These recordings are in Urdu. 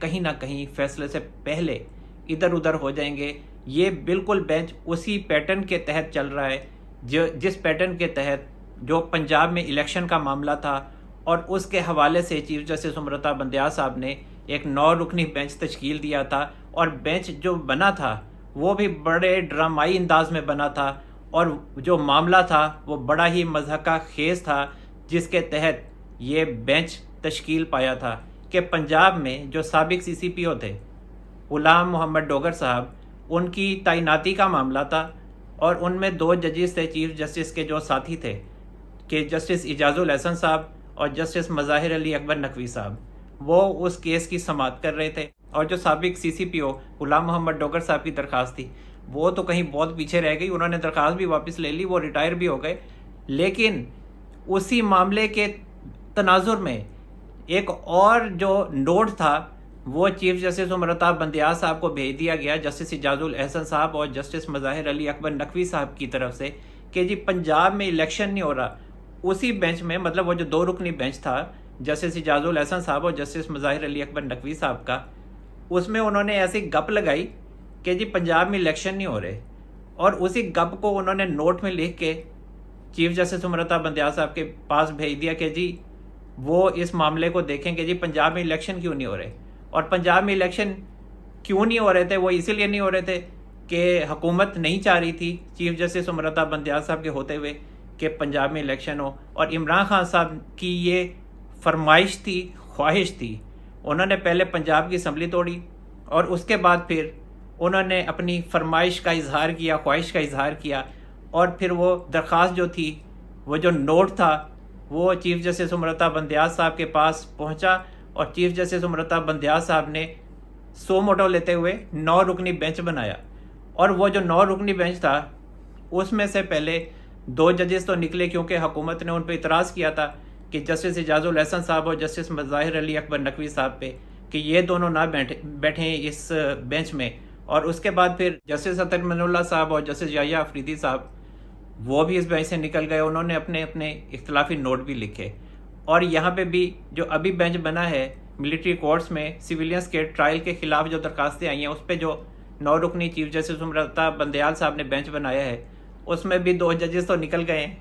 کہیں نہ کہیں فیصلے سے پہلے ادھر ادھر ہو جائیں گے۔ یہ بالکل بینچ اسی پیٹرن کے تحت چل رہا ہے جس پیٹرن کے تحت جو پنجاب میں الیکشن کا معاملہ تھا، اور اس کے حوالے سے چیف جسٹس امرتا بندیال صاحب نے ایک 9 رکنی بینچ تشکیل دیا تھا، اور بینچ جو بنا تھا وہ بھی بڑے ڈرامائی انداز میں بنا تھا، اور جو معاملہ تھا وہ بڑا ہی مضحکہ خیز تھا، جس کے تحت یہ بینچ تشکیل پایا تھا کہ پنجاب میں جو سابق سی سی پی او تھے غلام محمد ڈوگر صاحب، ان کی تعیناتی کا معاملہ تھا، اور ان میں 2 ججز تھے چیف جسٹس کے جو ساتھی تھے، کہ جسٹس اعجاز الاحسن صاحب اور جسٹس مظاہر علی اکبر نقوی صاحب، وہ اس کیس کی سماعت کر رہے تھے۔ اور جو سابق سی سی پی او غلام محمد ڈوگر صاحب کی درخواست تھی، وہ تو کہیں بہت پیچھے رہ گئی، انہوں نے درخواست بھی واپس لے لی، وہ ریٹائر بھی ہو گئے، لیکن اسی معاملے کے تناظر میں ایک اور جو نوٹ تھا وہ چیف جسٹس امرتا بندیال صاحب کو بھیج دیا گیا جسٹس اعجاز الاحسن صاحب اور جسٹس مظاہر علی اکبر نقوی صاحب کی طرف سے، کہ جی پنجاب میں الیکشن نہیں ہو رہا۔ اسی بینچ میں، مطلب وہ جو 2 رکنی بینچ تھا جسٹس اعجاز الاحسن صاحب اور جسٹس مظاہر علی اکبر نقوی صاحب کا، اس میں انہوں نے ایسی گپ لگائی کہ جی پنجاب میں الیکشن نہیں ہو رہے، اور اسی گپ کو انہوں نے نوٹ میں لکھ کے چیف جسٹس امرتا بندیال صاحب کے پاس بھیج دیا کہ جی وہ اس معاملے کو دیکھیں کہ جی پنجاب میں الیکشن کیوں نہیں ہو رہے۔ اور پنجاب میں الیکشن کیوں نہیں ہو رہے تھے؟ وہ اسی لیے نہیں ہو رہے تھے کہ حکومت نہیں چاہ رہی تھی چیف جسٹس امرتا بندیال صاحب کے ہوتے ہوئے کہ پنجاب میں الیکشن ہو، اور عمران خان صاحب کی یہ فرمائش تھی، خواہش تھی۔ انہوں نے پہلے پنجاب کی اسمبلی توڑی، اور اس کے بعد پھر انہوں نے اپنی فرمائش کا اظہار کیا، خواہش کا اظہار کیا، اور پھر وہ درخواست جو تھی، وہ جو نوٹ تھا، وہ چیف جسٹس امرتا بندیال صاحب کے پاس پہنچا، اور چیف جسٹس امرتا بندیال صاحب نے سو موٹو لیتے ہوئے 9 رکنی بینچ بنایا۔ اور وہ جو 9 رکنی بینچ تھا، اس میں سے پہلے 2 ججز تو نکلے، کیونکہ حکومت نے ان پہ اعتراض کیا تھا کہ جسٹس اعجاز الاحسن صاحب اور جسٹس مظاہر علی اکبر نقوی صاحب پہ، کہ یہ دونوں نہ بیٹھیں اس بینچ میں۔ اور اس کے بعد پھر جسٹس اطہر من اللہ صاحب اور جسٹس یحییٰ افریدی صاحب، وہ بھی اس بینچ سے نکل گئے، انہوں نے اپنے اختلافی نوٹ بھی لکھے۔ اور یہاں پہ بھی جو ابھی بینچ بنا ہے ملٹری کورٹس میں سویلینس کے ٹرائل کے خلاف جو درخواستیں آئی ہیں، اس پہ جو 9 رکنی چیف جسٹس امرتا بندیال صاحب نے بینچ بنایا ہے، اس میں بھی 2 ججز تو نکل گئے ہیں۔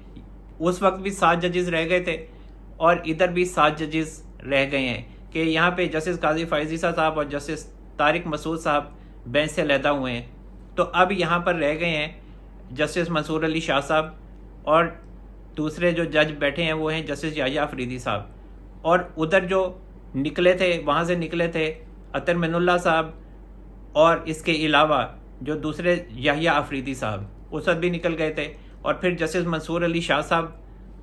اس وقت بھی 7 ججز رہ گئے تھے، اور ادھر بھی 7 ججز رہ گئے ہیں، کہ یہاں پہ جسٹس قاضی فائز عیسیٰ صاحب اور جسٹس طارق مسعود صاحب بینچ سے علیحدہ ہوئے ہیں۔ تو اب یہاں پر رہ گئے ہیں جسٹس منصور علی شاہ صاحب، اور دوسرے جو جج بیٹھے ہیں وہ ہیں جسٹس یحییٰ افریدی صاحب۔ اور ادھر جو نکلے تھے، وہاں سے نکلے تھے اطہر من اللہ صاحب، اور اس کے علاوہ جو دوسرے یحییٰ افریدی صاحب اس وقت بھی نکل گئے تھے، اور پھر جسٹس منصور علی شاہ صاحب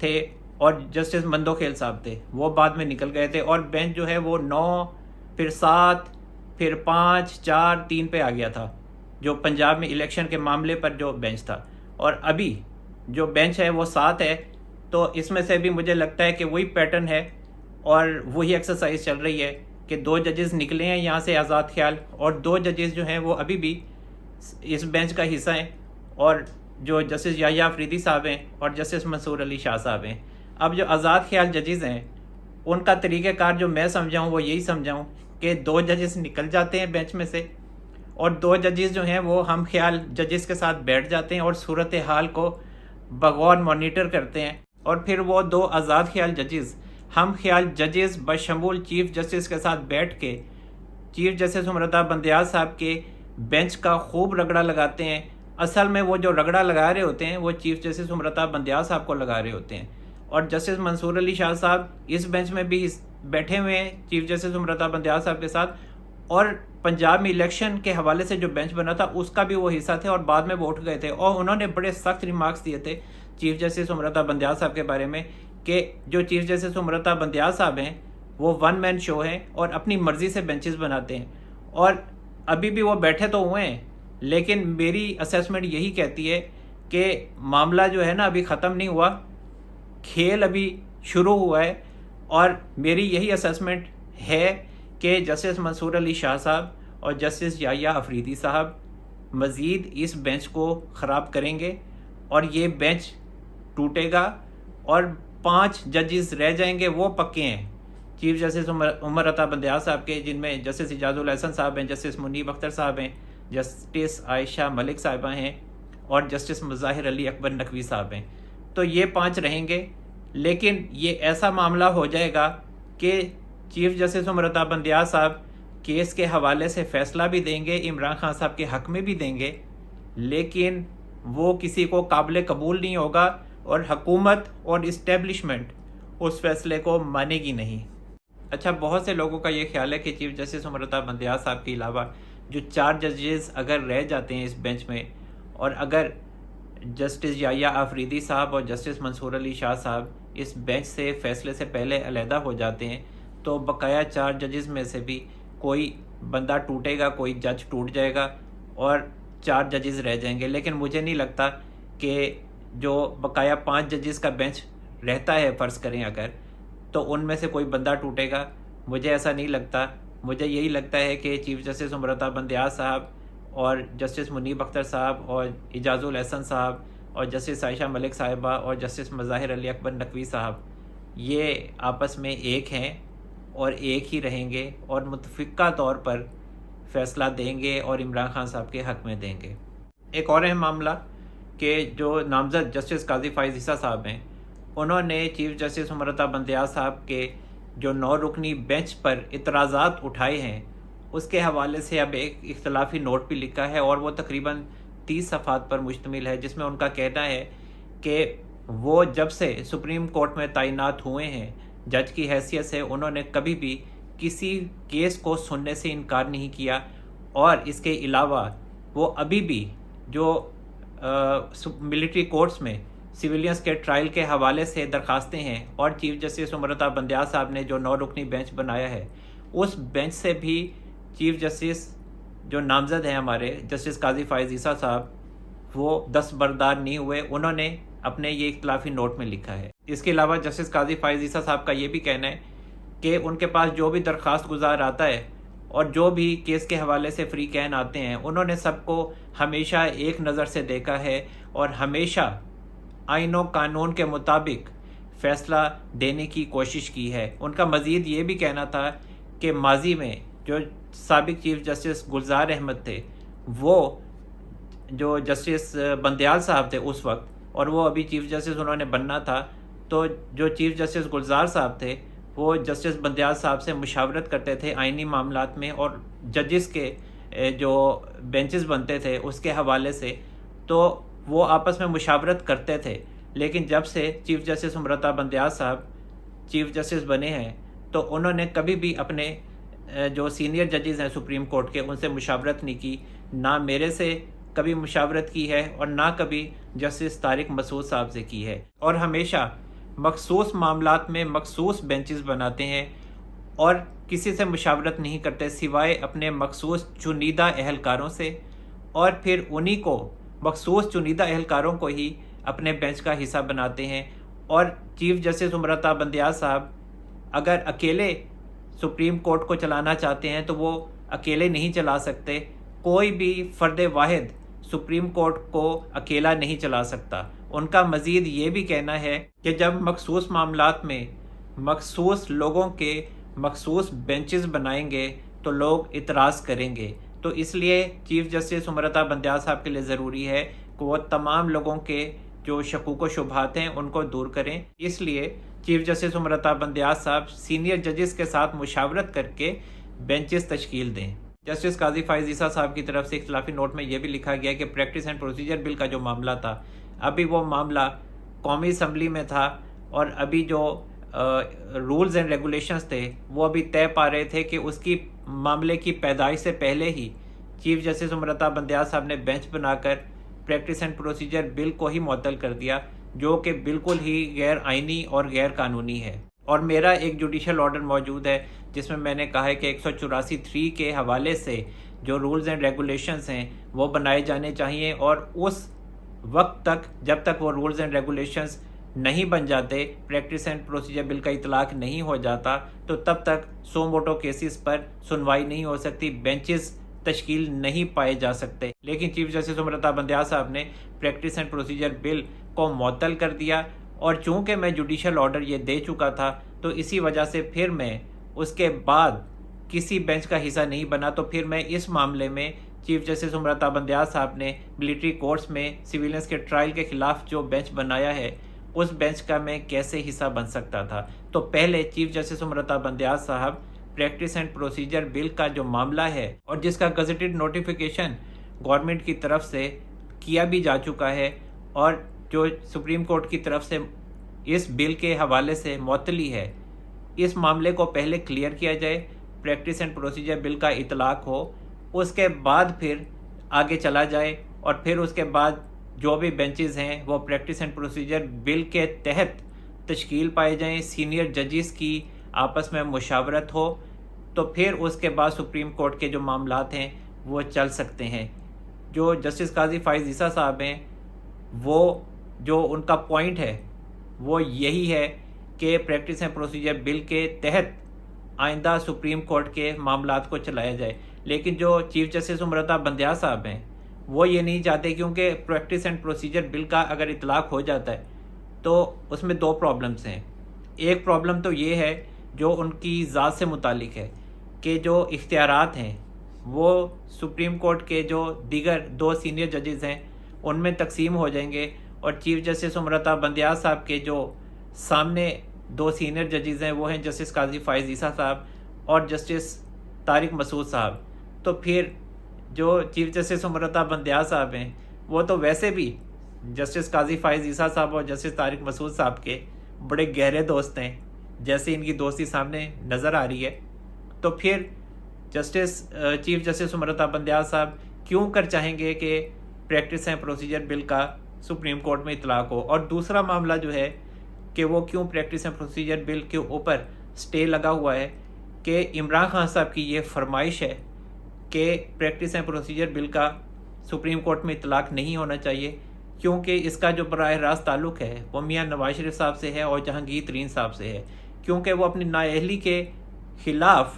تھے، اور جسٹس مندو خیل صاحب تھے، وہ بعد میں نکل گئے تھے۔ اور بینچ جو ہے وہ 9، پھر 7، پھر 5، 4، 3 پہ آ گیا تھا، جو پنجاب میں الیکشن کے معاملے پر جو بینچ تھا۔ اور ابھی جو بینچ ہے وہ 7 ہے، تو اس میں سے بھی مجھے لگتا ہے کہ وہی پیٹرن ہے اور وہی ایکسرسائز چل رہی ہے، کہ 2 ججز نکلے ہیں یہاں سے آزاد خیال، اور 2 ججز جو ہیں وہ ابھی بھی اس بینچ کا حصہ ہیں، اور جو جسٹس یحییٰ افریدی صاحب ہیں اور جسٹس منصور علی شاہ صاحب ہیں۔ اب جو آزاد خیال ججز ہیں، ان کا طریقہ کار جو میں سمجھاؤں وہ یہی سمجھاؤں کہ 2 ججز نکل جاتے ہیں بینچ میں سے، اور 2 ججز جو ہیں وہ ہم خیال ججز کے ساتھ بیٹھ جاتے ہیں اور صورتحال کو بغور مانیٹر کرتے ہیں، اور پھر وہ 2 آزاد خیال ججز ہم خیال ججز بشمول چیف جسٹس کے ساتھ بیٹھ کے چیف جسٹس امرتا بندیال صاحب کے بینچ کا خوب رگڑا لگاتے ہیں۔ اصل میں وہ جو رگڑا لگا رہے ہوتے ہیں وہ چیف جسٹس امرتا بندیال صاحب کو لگا رہے ہوتے ہیں، اور جسٹس منصور علی شاہ صاحب اس بینچ میں بھی بیٹھے ہوئے ہیں چیف جسٹس امرتا بندیال صاحب کے ساتھ، اور پنجاب میں الیکشن کے حوالے سے جو بینچ بنا تھا اس کا بھی وہ حصہ تھے، اور بعد میں وہ اٹھ گئے تھے، اور انہوں نے بڑے سخت ریمارکس دیے تھے چیف جسٹس امرتا بندیال صاحب کے بارے میں، کہ جو چیف جسٹس امرتا بندیال صاحب ہیں وہ 1 مین شو ہیں اور اپنی مرضی سے بینچز بناتے ہیں۔ اور ابھی بھی وہ بیٹھے تو ہوئے ہیں، لیکن میری اسیسمنٹ یہی کہتی ہے کہ معاملہ جو ہے نا ابھی ختم نہیں ہوا، کھیل ابھی شروع ہوا ہے، اور میری یہی اسیسمنٹ ہے کہ جسٹس منصور علی شاہ صاحب اور جسٹس یحییٰ افریدی صاحب مزید اس بینچ کو خراب کریں گے، اور یہ بینچ ٹوٹے گا، اور 5 ججز رہ جائیں گے، وہ پکے ہیں چیف جسٹس عمر عطا بندیال صاحب کے، جن میں جسٹس اعجاز الحسن صاحب ہیں، جسٹس منیب اختر صاحب ہیں، جسٹس عائشہ ملک صاحبہ ہیں اور جسٹس مظاہر علی اکبر نقوی صاحب ہیں. تو یہ 5 رہیں گے. لیکن یہ ایسا معاملہ ہو جائے گا کہ چیف جسٹس عمر عطا بندیال صاحب کیس کے حوالے سے فیصلہ بھی دیں گے، عمران خان صاحب کے حق میں بھی دیں گے، لیکن وہ کسی کو قابل قبول نہیں ہوگا اور حکومت اور اسٹیبلشمنٹ اس فیصلے کو مانے گی نہیں. اچھا، بہت سے لوگوں کا یہ خیال ہے کہ چیف جسٹس عمر عطا بندیال صاحب کے علاوہ جو 4 ججز اگر رہ جاتے ہیں اس بینچ میں، اور اگر جسٹس یحییٰ آفریدی صاحب اور جسٹس منصور علی شاہ صاحب اس بینچ سے فیصلے سے پہلے علیحدہ ہو جاتے ہیں، تو بقایا 4 ججز میں سے بھی کوئی بندہ ٹوٹے گا، کوئی جج ٹوٹ جائے گا اور 4 ججز رہ جائیں گے. لیکن مجھے نہیں لگتا کہ جو بقایا 5 ججز کا بینچ رہتا ہے، فرض کریں اگر، تو ان میں سے کوئی بندہ ٹوٹے گا. مجھے ایسا نہیں لگتا. مجھے یہی لگتا ہے کہ چیف جسٹس عمر عطا بندیال صاحب اور جسٹس منیب اختر صاحب اور اعجاز الحسن صاحب اور جسٹس عائشہ ملک صاحبہ اور جسٹس مظاہر علی اکبر نقوی صاحب یہ آپس میں ایک ہیں اور ایک ہی رہیں گے اور متفقہ طور پر فیصلہ دیں گے اور عمران خان صاحب کے حق میں دیں گے. ایک اور اہم معاملہ کہ جو نامزد جسٹس قاضی فائز عیسیٰ صاحب ہیں، انہوں نے چیف جسٹس عمر عطا بندیال صاحب کے جو 9 رکنی بینچ پر اعتراضات اٹھائے ہیں، اس کے حوالے سے اب ایک اختلافی نوٹ بھی لکھا ہے اور وہ تقریباً 30 صفحات پر مشتمل ہے، جس میں ان کا کہنا ہے کہ وہ جب سے سپریم کورٹ میں تعینات ہوئے ہیں جج کی حیثیت سے، انہوں نے کبھی بھی کسی کیس کو سننے سے انکار نہیں کیا، اور اس کے علاوہ وہ ابھی بھی جو ملٹری کورٹس میں سویلینز کے ٹرائل کے حوالے سے درخواستیں ہیں، اور چیف جسٹس عمر عطا بندیال صاحب نے جو 9 رکنی بینچ بنایا ہے، اس بینچ سے بھی چیف جسٹس جو نامزد ہیں ہمارے جسٹس قاضی فائز عیسیٰ صاحب، وہ دستبردار نہیں ہوئے. انہوں نے اپنے یہ اختلافی نوٹ میں لکھا ہے. اس کے علاوہ جسٹس قاضی فائز عیسیٰ صاحب کا یہ بھی کہنا ہے کہ ان کے پاس جو بھی درخواست گزار آتا ہے اور جو بھی کیس کے حوالے سے فری کین آتے ہیں، انہوں نے سب کو ہمیشہ ایک نظر سے دیکھا ہے اور ہمیشہ آئین و قانون کے مطابق فیصلہ دینے کی کوشش کی ہے. ان کا مزید یہ بھی کہنا تھا کہ ماضی میں جو سابق چیف جسٹس گلزار احمد تھے، وہ جو جسٹس بندیال صاحب تھے اس وقت، اور وہ ابھی چیف جسٹس انہوں نے بننا تھا، تو جو چیف جسٹس گلزار صاحب تھے وہ جسٹس بندیال صاحب سے مشاورت کرتے تھے آئینی معاملات میں، اور ججز کے جو بینچز بنتے تھے اس کے حوالے سے تو وہ آپس میں مشاورت کرتے تھے. لیکن جب سے چیف جسٹس عمر عطا بندیال صاحب چیف جسٹس بنے ہیں تو انہوں نے کبھی بھی اپنے جو سینئر ججز ہیں سپریم کورٹ کے، ان سے مشاورت نہیں کی. نہ میرے سے کبھی مشاورت کی ہے اور نہ کبھی جسٹس طارق مسعود صاحب سے کی ہے، اور ہمیشہ مخصوص معاملات میں مخصوص بینچز بناتے ہیں اور کسی سے مشاورت نہیں کرتے سوائے اپنے مخصوص چنیدہ اہلکاروں سے، اور پھر انہی کو مخصوص چنیدہ اہلکاروں کو ہی اپنے بینچ کا حصہ بناتے ہیں. اور چیف جسٹس عمر عطا بندیال صاحب اگر اکیلے سپریم کورٹ کو چلانا چاہتے ہیں تو وہ اکیلے نہیں چلا سکتے. کوئی بھی فرد واحد سپریم کورٹ کو اکیلا نہیں چلا سکتا. ان کا مزید یہ بھی کہنا ہے کہ جب مخصوص معاملات میں مخصوص لوگوں کے مخصوص بینچز بنائیں گے تو لوگ اعتراض کریں گے. تو اس لیے چیف جسٹس عمر عطا بندیال صاحب کے لیے ضروری ہے کہ وہ تمام لوگوں کے جو شکوک و شبہات ہیں ان کو دور کریں. اس لیے چیف جسٹس عمر عطا بندیال صاحب سینئر ججز کے ساتھ مشاورت کر کے بینچز تشکیل دیں. جسٹس قاضی فائز عیسیٰ صاحب کی طرف سے اختلافی نوٹ میں یہ بھی لکھا گیا کہ پریکٹس اینڈ پروسیجر بل کا جو معاملہ تھا، ابھی وہ معاملہ قومی اسمبلی میں تھا اور ابھی جو رولز اینڈ ریگولیشنز تھے وہ ابھی طے پا رہے تھے کہ اس کی معاملے کی پیدائش سے پہلے ہی چیف جسٹس عمر عطا بندیال صاحب نے بینچ بنا کر پریکٹس اینڈ پروسیجر بل کو ہی معطل کر دیا، جو کہ بالکل ہی غیر آئینی اور غیر قانونی ہے. اور میرا ایک جوڈیشل آرڈر موجود ہے جس میں نے کہا ہے کہ 184(3) کے حوالے سے جو رولز اینڈ ریگولیشنز ہیں وہ بنائے جانے چاہیے، اور اس وقت تک جب تک وہ رولز اینڈ ریگولیشنز نہیں بن جاتے، پریکٹس اینڈ پروسیجر بل کا اطلاق نہیں ہو جاتا، تو تب تک سو موٹو کیسز پر سنوائی نہیں ہو سکتی، بینچز تشکیل نہیں پائے جا سکتے. لیکن چیف جسٹس عمر عطا بندیال صاحب نے پریکٹس اینڈ پروسیجر بل کو معطل کر دیا، اور چونکہ میں جوڈیشل آرڈر یہ دے چکا تھا تو اسی وجہ سے پھر میں اس کے بعد کسی بینچ کا حصہ نہیں بنا، تو پھر میں اس معاملے میں چیف جسٹس امرتا بندیال صاحب نے ملٹری کورٹس میں سویلینس کے ٹرائل کے خلاف جو بینچ بنایا ہے اس بینچ کا میں کیسے حصہ بن سکتا تھا۔ تو پہلے چیف جسٹس امرتا بندیال صاحب پریکٹس اینڈ پروسیجر بل کا جو معاملہ ہے اور جس کا گزٹڈ نوٹیفیکیشن گورنمنٹ کی طرف سے کیا بھی جا چکا ہے اور جو سپریم کورٹ کی طرف سے اس بل کے حوالے سے معطلی ہے، اس معاملے کو پہلے کلیئر کیا جائے، پریکٹس اینڈ پروسیجر بل کا اطلاق ہو، اس کے بعد پھر آگے چلا جائے اور پھر اس کے بعد جو بھی بینچز ہیں وہ پریکٹس اینڈ پروسیجر بل کے تحت تشکیل پائے جائیں، سینئر ججز کی آپس میں مشاورت ہو، تو پھر اس کے بعد سپریم کورٹ کے جو معاملات ہیں وہ چل سکتے ہیں۔ جو جسٹس قاضی فائز عیسیٰ صاحب ہیں، وہ جو ان کا پوائنٹ ہے وہ یہی ہے کہ پریکٹس اینڈ پروسیجر بل کے تحت آئندہ سپریم کورٹ کے معاملات کو چلایا جائے، لیکن جو چیف جسٹس امرتا بندیال صاحب ہیں وہ یہ نہیں چاہتے، کیونکہ پریکٹس اینڈ پروسیجر بل کا اگر اطلاق ہو جاتا ہے تو اس میں دو پرابلمس ہیں۔ ایک پرابلم تو یہ ہے جو ان کی ذات سے متعلق ہے کہ جو اختیارات ہیں وہ سپریم کورٹ کے جو دیگر دو سینئر ججز ہیں ان میں تقسیم ہو جائیں گے، اور چیف جسٹس امرتا بندیال صاحب کے جو سامنے دو سینئر ججز ہیں وہ ہیں جسٹس قاضی فائز عیسیٰ صاحب اور جسٹس طارق مسعود صاحب۔ تو پھر جو چیف جسٹس امرتا بندیال صاحب ہیں وہ تو ویسے بھی جسٹس قاضی فائز عیسیٰ صاحب اور جسٹس طارق مسعود صاحب کے بڑے گہرے دوست ہیں، جیسے ان کی دوستی سامنے نظر آ رہی ہے، تو پھر چیف جسٹس امرتا بندیال صاحب کیوں کر چاہیں گے کہ پریکٹس اینڈ پروسیجر بل کا سپریم کورٹ میں اطلاق ہو؟ اور دوسرا معاملہ جو ہے کہ وہ کیوں پریکٹس اینڈ پروسیجر بل کے اوپر سٹے لگا ہوا ہے کہ عمران خان صاحب کی یہ فرمائش ہے کہ پریکٹس اینڈ پروسیجر بل کا سپریم کورٹ میں اطلاق نہیں ہونا چاہیے، کیونکہ اس کا جو براہ راست تعلق ہے وہ میاں نواز شریف صاحب سے ہے اور جہانگیر ترین صاحب سے ہے، کیونکہ وہ اپنی نااہلی کے خلاف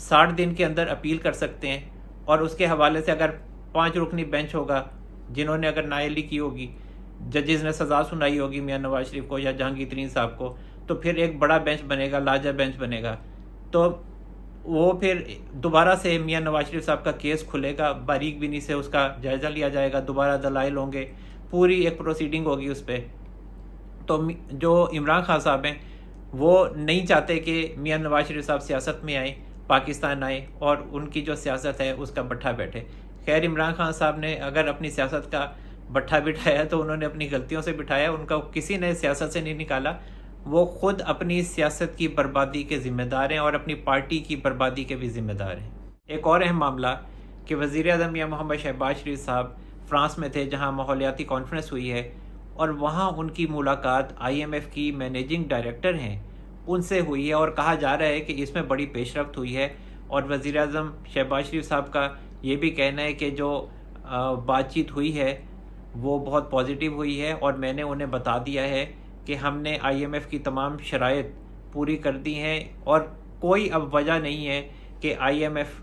60 دن کے اندر اپیل کر سکتے ہیں، اور اس کے حوالے سے اگر 5 رکنی بینچ ہوگا جنہوں نے اگر نااہلی کی ہوگی، ججز نے سزا سنائی ہوگی میاں نواز شریف کو یا جہانگیر ترین صاحب کو، تو پھر ایک بڑا بینچ بنے گا، لاجا بینچ بنے گا، تو وہ پھر دوبارہ سے میاں نواز شریف صاحب کا کیس کھلے گا، باریک بینی سے اس کا جائزہ لیا جائے گا، دوبارہ دلائل ہوں گے، پوری ایک پروسیڈنگ ہوگی اس پہ۔ تو جو عمران خان صاحب ہیں وہ نہیں چاہتے کہ میاں نواز شریف صاحب سیاست میں آئیں، پاکستان آئیں اور ان کی جو سیاست ہے اس کا بٹھا بیٹھے۔ خیر، عمران خان صاحب نے اگر اپنی سیاست کا بٹھا بٹھایا تو انہوں نے اپنی غلطیوں سے بٹھایا، ان کا کسی نے سیاست سے نہیں نکالا، وہ خود اپنی سیاست کی بربادی کے ذمہ دار ہیں اور اپنی پارٹی کی بربادی کے بھی ذمہ دار ہیں۔ ایک اور اہم معاملہ کہ وزیر اعظم میاں محمد شہباز شریف صاحب فرانس میں تھے جہاں ماحولیاتی کانفرنس ہوئی ہے، اور وہاں ان کی ملاقات IMF کی مینیجنگ ڈائریکٹر ہیں ان سے ہوئی ہے، اور کہا جا رہا ہے کہ اس میں بڑی پیش رفت ہوئی ہے، اور وزیر اعظم شہباز شریف صاحب کا یہ بھی کہنا ہے کہ جو بات چیت ہوئی ہے وہ بہت پازیٹیو ہوئی ہے، اور میں نے انہیں بتا دیا ہے کہ ہم نے IMF کی تمام شرائط پوری کر دی ہیں، اور کوئی اب وجہ نہیں ہے کہ IMF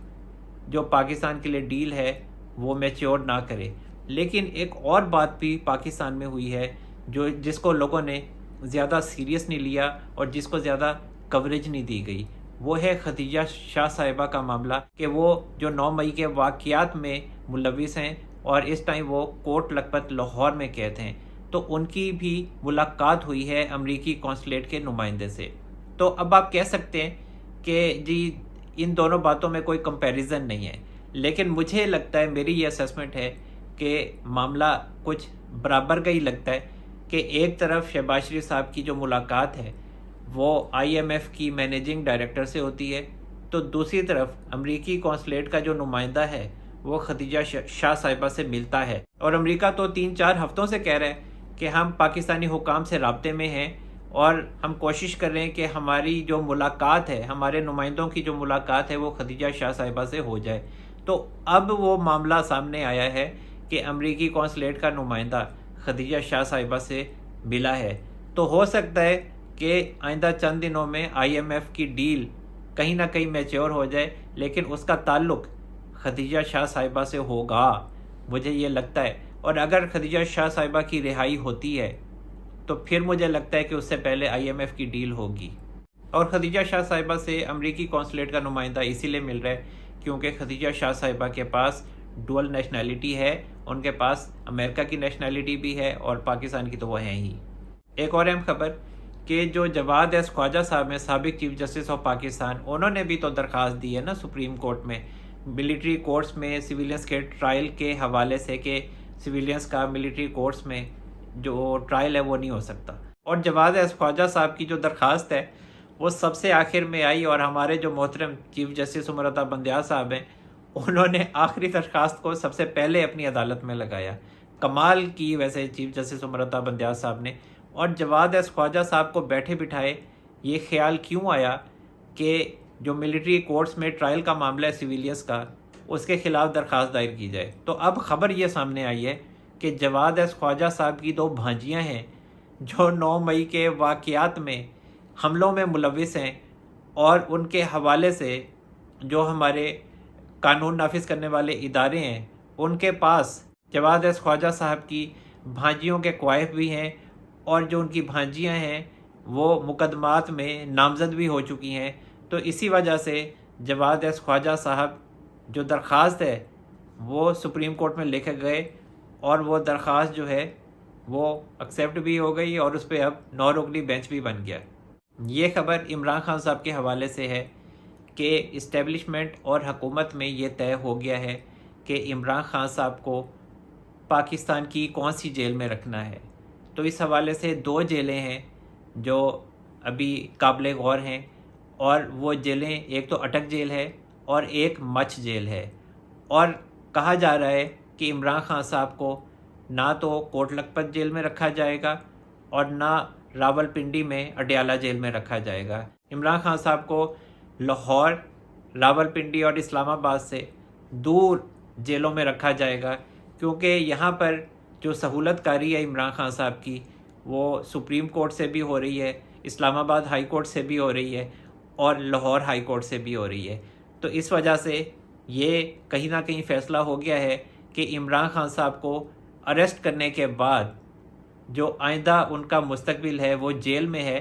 جو پاکستان کے لیے ڈیل ہے وہ میچور نہ کرے۔ لیکن ایک اور بات بھی پاکستان میں ہوئی ہے جس کو لوگوں نے زیادہ سیریس نہیں لیا اور جس کو زیادہ کوریج نہیں دی گئی، وہ ہے ختیجہ شاہ صاحبہ کا معاملہ، کہ وہ جو 9 مئی کے واقعات میں ملوث ہیں اور اس ٹائم وہ کوٹ لکھپت لاہور میں قید ہیں، تو ان کی بھی ملاقات ہوئی ہے امریکی قونصلیٹ کے نمائندے سے۔ تو اب آپ کہہ سکتے ہیں کہ جی ان دونوں باتوں میں کوئی کمپیریزن نہیں ہے، لیکن مجھے لگتا ہے، میری یہ اسیسمنٹ ہے کہ معاملہ کچھ برابر کا ہی لگتا ہے، کہ ایک طرف شہباز شریف صاحب کی جو ملاقات ہے وہ IMF کی مینیجنگ ڈائریکٹر سے ہوتی ہے، تو دوسری طرف امریکی قونصلیٹ کا جو نمائندہ ہے وہ ختیجہ شاہ صاحبہ سے ملتا ہے، اور امریکہ تو 3-4 ہفتوں سے کہہ رہا ہے کہ ہم پاکستانی حکام سے رابطے میں ہیں اور ہم کوشش کر رہے ہیں کہ ہماری جو ملاقات ہے، ہمارے نمائندوں کی جو ملاقات ہے وہ ختیجہ شاہ صاحبہ سے ہو جائے۔ تو اب وہ معاملہ سامنے آیا ہے کہ امریکی قونصلیٹ کا نمائندہ ختیجہ شاہ صاحبہ سے ملا ہے، تو ہو سکتا ہے کہ آئندہ چند دنوں میں IMF کی ڈیل کہیں نہ کہیں میچور ہو جائے، لیکن اس کا تعلق ختیجہ شاہ صاحبہ سے ہوگا، مجھے یہ لگتا ہے۔ اور اگر ختیجہ شاہ صاحبہ کی رہائی ہوتی ہے تو پھر مجھے لگتا ہے کہ اس سے پہلے IMF کی ڈیل ہوگی۔ اور خدیجہ شاہ صاحبہ سے امریکی کونسلیٹ کا نمائندہ اسی لیے مل رہا ہے کیونکہ خدیجہ شاہ صاحبہ کے پاس ڈول نیشنلٹی ہے، ان کے پاس امریکہ کی نیشنلٹی بھی ہے اور پاکستان کی تو وہ ہیں ہی۔ ایک اور اہم خبر کہ جو جواد ایس خواجہ صاحب ہیں، سابق چیف جسٹس آف پاکستان، انہوں نے بھی تو درخواست دی ہے نا سپریم کورٹ میں، ملٹری کورٹس میں سویلینس کے ٹرائل کے حوالے سے کہ سویلینس کا ملٹری کورٹس میں جو ٹرائل ہے وہ نہیں ہو سکتا۔ اور جواد ایس خواجہ صاحب کی جو درخواست ہے وہ سب سے آخر میں آئی، اور ہمارے جو محترم چیف جسٹس عمر عطا بندیال صاحب ہیں انہوں نے آخری درخواست کو سب سے پہلے اپنی عدالت میں لگایا۔ کمال کی ویسے چیف جسٹس عمر عطا بندیال صاحب نے، اور جواد ایس خواجہ صاحب کو بیٹھے بٹھائے یہ خیال کیوں آیا کہ جو ملٹری کورٹس میں ٹرائل کا معاملہ ہے سویلینس کا، اس کے خلاف درخواست دائر کی جائے۔ تو اب خبر یہ سامنے آئی ہے کہ جواد ایس خواجہ صاحب کی 2 بھانجیاں ہیں جو 9 مئی کے واقعات میں حملوں میں ملوث ہیں، اور ان کے حوالے سے جو ہمارے قانون نافذ کرنے والے ادارے ہیں ان کے پاس جواد ایس خواجہ صاحب کی بھانجیوں کے کوائف بھی ہیں، اور جو ان کی بھانجیاں ہیں وہ مقدمات میں نامزد بھی ہو چکی ہیں۔ تو اسی وجہ سے جواد ایس خواجہ صاحب جو درخواست ہے وہ سپریم کورٹ میں لے کے گئے، اور وہ درخواست جو ہے وہ ایکسیپٹ بھی ہو گئی، اور اس پہ اب 9 رکنی بینچ بھی بن گیا۔ یہ خبر عمران خان صاحب کے حوالے سے ہے کہ اسٹیبلشمنٹ اور حکومت میں یہ طے ہو گیا ہے کہ عمران خان صاحب کو پاکستان کی کون سی جیل میں رکھنا ہے۔ تو اس حوالے سے 2 جیلیں ہیں جو ابھی قابل غور ہیں، اور وہ جیلیں ایک تو اٹک جیل ہے اور ایک مچھ جیل ہے، اور کہا جا رہا ہے کہ عمران خان صاحب کو نہ تو کوٹ لکھپت جیل میں رکھا جائے گا اور نہ راول پنڈی میں اڈیالہ جیل میں رکھا جائے گا۔ عمران خان صاحب کو لاہور، راول پنڈی اور اسلام آباد سے دور جیلوں میں رکھا جائے گا، کیونکہ یہاں پر جو سہولت کاری ہے عمران خان صاحب کی وہ سپریم کورٹ سے بھی ہو رہی ہے، اسلام آباد ہائی کورٹ سے بھی ہو رہی ہے، اور لاہور ہائی کورٹ سے بھی ہو رہی ہے۔ تو اس وجہ سے یہ کہیں نہ کہیں فیصلہ ہو گیا ہے کہ عمران خان صاحب کو اریسٹ کرنے کے بعد جو آئندہ ان کا مستقبل ہے وہ جیل میں ہے،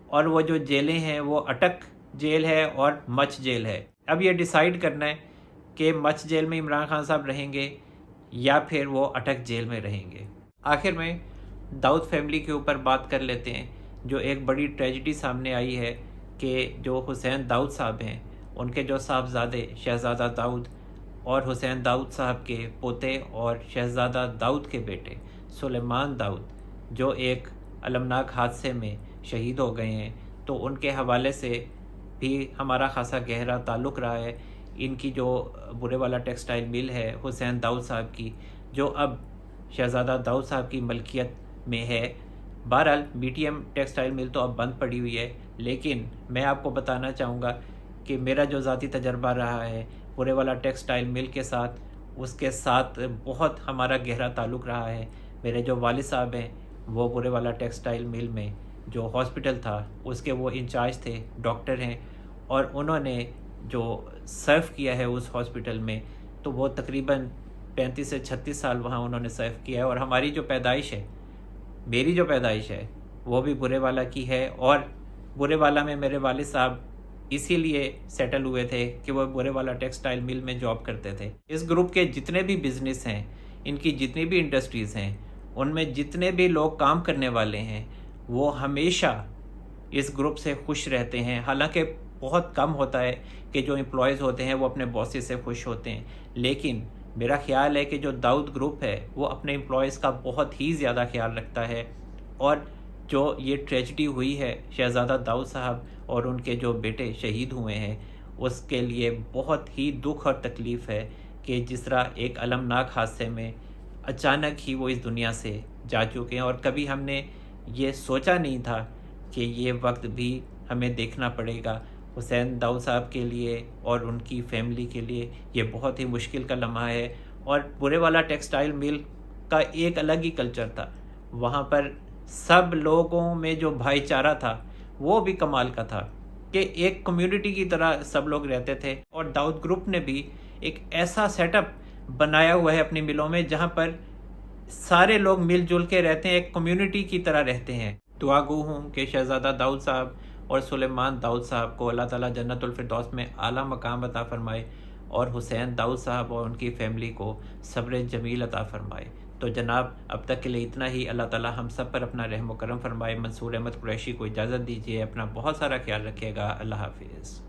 اور وہ جو جیلیں ہیں وہ اٹک جیل ہے اور مچھ جیل ہے۔ اب یہ ڈیسائیڈ کرنا ہے کہ مچھ جیل میں عمران خان صاحب رہیں گے یا پھر وہ اٹک جیل میں رہیں گے۔ آخر میں داؤد فیملی کے اوپر بات کر لیتے ہیں، جو ایک بڑی ٹریجڈی سامنے آئی ہے کہ جو حسین داؤد صاحب ہیں ان کے جو صاحبزادے شہزادہ داؤد اور حسین داؤد صاحب کے پوتے اور شہزادہ داؤد کے بیٹے سلیمان داؤد جو ایک المناک حادثے میں شہید ہو گئے ہیں، تو ان کے حوالے سے بھی ہمارا خاصا گہرا تعلق رہا ہے۔ ان کی جو برے والا ٹیکسٹائل مل ہے حسین داؤد صاحب کی، جو اب شہزادہ داؤد صاحب کی ملکیت میں ہے، بہرحال B T M textile mill تو اب بند پڑی ہوئی ہے، لیکن میں آپ کو بتانا چاہوں گا کہ میرا جو ذاتی تجربہ رہا ہے برے والا ٹیکسٹائل مل کے ساتھ، اس کے ساتھ بہت ہمارا گہرا تعلق رہا ہے۔ میرے جو والد صاحب ہیں وہ برے والا ٹیکسٹائل مل میں جو ہاسپٹل تھا اس کے وہ انچارج تھے، ڈاکٹر ہیں، اور انہوں نے جو سرو کیا ہے اس ہاسپٹل میں، تو وہ تقریباً 35 سے 36 سال وہاں انہوں نے سرو کیا ہے۔ اور ہماری جو پیدائش ہے، میری جو پیدائش ہے وہ بھی برے والا کی ہے، اور برے والا میں میرے والد صاحب اسی لیے سیٹل ہوئے تھے کہ وہ برے والا ٹیکسٹائل مل میں جاب کرتے تھے۔ اس گروپ کے جتنے بھی بزنس ہیں، ان کی جتنی بھی انڈسٹریز ہیں، ان میں جتنے بھی لوگ کام کرنے والے ہیں وہ ہمیشہ اس گروپ سے خوش رہتے ہیں۔ حالانکہ بہت کم ہوتا ہے کہ جو امپلائیز ہوتے ہیں وہ اپنے باسز سے خوش ہوتے ہیں، لیکن میرا خیال ہے کہ جو داؤد گروپ ہے وہ اپنے امپلائیز کا بہت ہی زیادہ خیال رکھتا ہے۔ اور جو یہ ٹریجڈی ہوئی ہے شہزادہ داؤد صاحب اور ان کے جو بیٹے شہید ہوئے ہیں، اس کے لیے بہت ہی دکھ اور تکلیف ہے کہ جس طرح ایک المناک حادثے میں اچانک ہی وہ اس دنیا سے جا چکے ہیں، اور کبھی ہم نے یہ سوچا نہیں تھا کہ یہ وقت بھی ہمیں دیکھنا پڑے گا۔ حسین داؤد صاحب کے لیے اور ان کی فیملی کے لیے یہ بہت ہی مشکل کا لمحہ ہے۔ اور برے والا ٹیکسٹائل مل کا ایک الگ ہی کلچر تھا، وہاں پر سب لوگوں میں جو بھائی چارہ تھا وہ بھی کمال کا تھا کہ ایک کمیونٹی کی طرح سب لوگ رہتے تھے۔ اور داؤد گروپ نے بھی ایک ایسا سیٹ اپ بنایا ہوا ہے اپنی ملوں میں جہاں پر سارے لوگ مل جل کے رہتے ہیں، ایک کمیونٹی کی طرح رہتے ہیں۔ دعا گو ہوں کہ شہزادہ داؤد صاحب اور سلیمان داؤد صاحب کو اللہ تعالیٰ جنت الفردوس میں اعلیٰ مقام عطا فرمائے، اور حسین داؤد صاحب اور ان کی فیملی کو صبر جمیل عطا فرمائے۔ تو جناب اب تک کے لیے اتنا ہی۔ اللہ تعالیٰ ہم سب پر اپنا رحم و کرم فرمائے۔ منصور احمد قریشی کو اجازت دیجیے، اپنا بہت سارا خیال رکھیے گا۔ اللہ حافظ۔